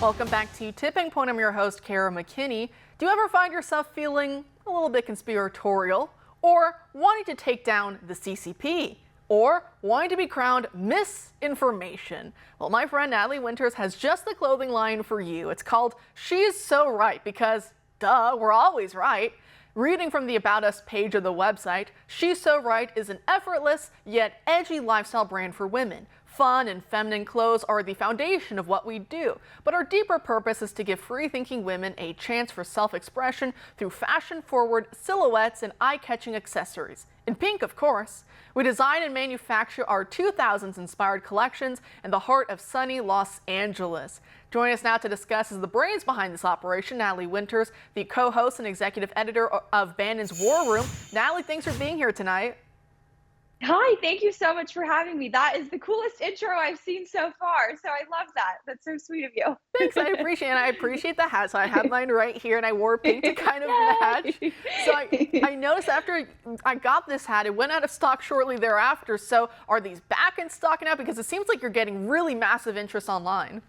Welcome back to Tipping Point. I'm your host, Kara McKinney. Do you ever find yourself feeling a little bit conspiratorial, or wanting to take down the CCP, or wanting to be crowned misinformation? Well, my friend Natalie Winters has just the clothing line for you. It's called She's So Right, because duh, we're always right. Reading from the About Us page of the website, She's So Right is an effortless yet edgy lifestyle brand for women. Fun and feminine clothes are the foundation of what we do, but our deeper purpose is to give free-thinking women a chance for self-expression through fashion-forward silhouettes and eye-catching accessories. In pink, of course. We design and manufacture our 2000s-inspired collections in the heart of sunny Los Angeles. Joining us now to discuss is the brains behind this operation, Natalie Winters, the co-host and executive editor of Bannon's War Room. Natalie, thanks for being here tonight. Hi, thank you so much for having me. That is the coolest intro I've seen so far, so I love that. That's so sweet of you. Thanks, I appreciate it. And I appreciate the hat. So I have mine right here, and I wore pink to kind of match. So I noticed after I got this hat, it went out of stock shortly thereafter. So are these back in stock now? Because it seems like you're getting really massive interest online.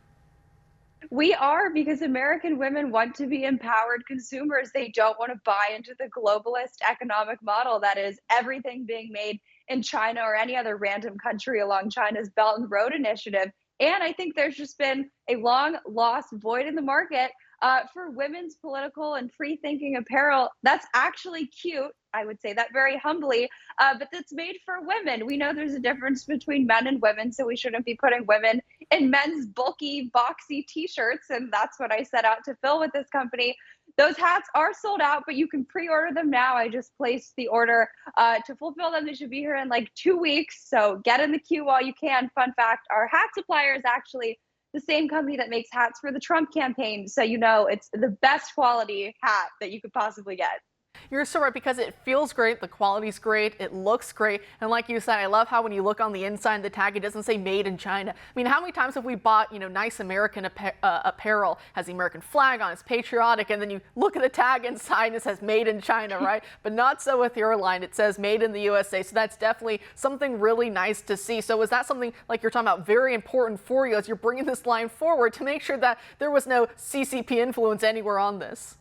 We are, because American women want to be empowered consumers. They don't want to buy into the globalist economic model that is everything being made in China or any other random country along China's Belt and Road Initiative. And I think there's just been a long lost void in the market for women's political and free thinking apparel that's actually cute. I would say that very humbly, but that's made for women. We know there's a difference between men and women, so we shouldn't be putting women in men's bulky, boxy t-shirts, and that's what I set out to fill with this company. Those hats are sold out, but you can pre-order them now. I just placed the order to fulfill them. They should be here in like 2 weeks, so get in the queue while you can. Fun fact, our hat supplier is actually the same company that makes hats for the Trump campaign, so you know it's the best quality hat that you could possibly get. You're so right, because it feels great, the quality's great, it looks great, and like you said, I love how when you look on the inside of the tag, it doesn't say made in China. I mean, how many times have we bought, nice American apparel, has the American flag on, it's patriotic, and then you look at the tag inside and it says made in China, right? But not so with your line, it says made in the USA, so that's definitely something really nice to see. So is that something, like you're talking about, very important for you as you're bringing this line forward to make sure that there was no CCP influence anywhere on this?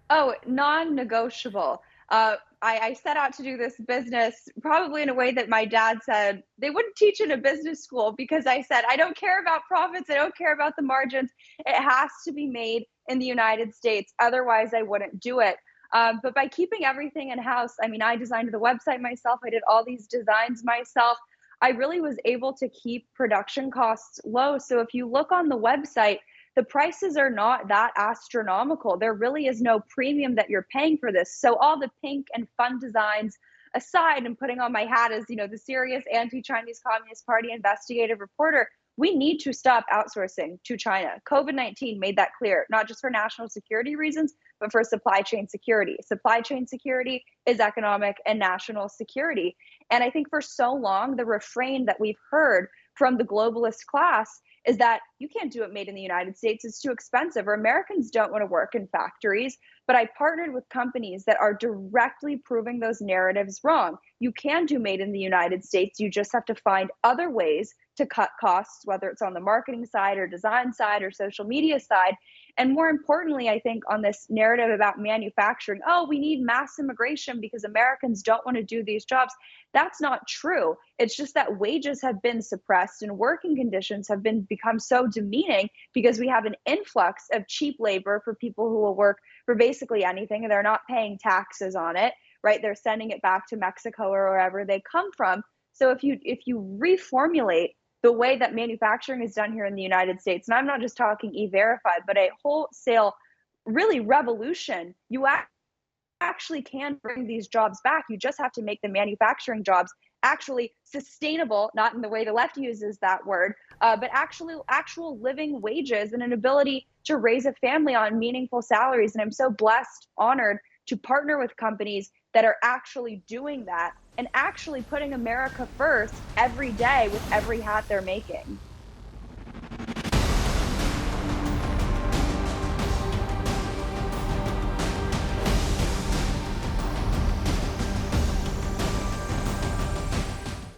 Oh, non-negotiable. I set out to do this business probably in a way that my dad said they wouldn't teach in a business school, because I said, I don't care about profits. I don't care about the margins. It has to be made in the United States. Otherwise, I wouldn't do it. But by keeping everything in-house, I mean, I designed the website myself. I did all these designs myself. I really was able to keep production costs low. So if you look on the website, the prices are not that astronomical. There really is no premium that you're paying for this. So all the pink and fun designs aside, and putting on my hat as, the serious anti-Chinese Communist Party investigative reporter, we need to stop outsourcing to China. COVID-19 made that clear, not just for national security reasons, but for supply chain security. Supply chain security is economic and national security. And I think for so long, the refrain that we've heard from the globalist class is that you can't do it made in the United States, it's too expensive, or Americans don't want to work in factories. But I partnered with companies that are directly proving those narratives wrong. You can do made in the United States, you just have to find other ways to cut costs, whether it's on the marketing side or design side or social media side. And more importantly, I think on this narrative about manufacturing, oh, we need mass immigration because Americans don't want to do these jobs. That's not true. It's just that wages have been suppressed and working conditions have become so demeaning because we have an influx of cheap labor for people who will work for basically anything, and they're not paying taxes on it, right? They're sending it back to Mexico or wherever they come from. So if you reformulate the way that manufacturing is done here in the United States, and I'm not just talking E-Verified, but a wholesale, really revolution, you actually can bring these jobs back. You just have to make the manufacturing jobs actually sustainable, not in the way the left uses that word, but actual living wages and an ability to raise a family on meaningful salaries. And I'm so blessed, honored to partner with companies that are actually doing that and actually putting America first every day with every hat they're making.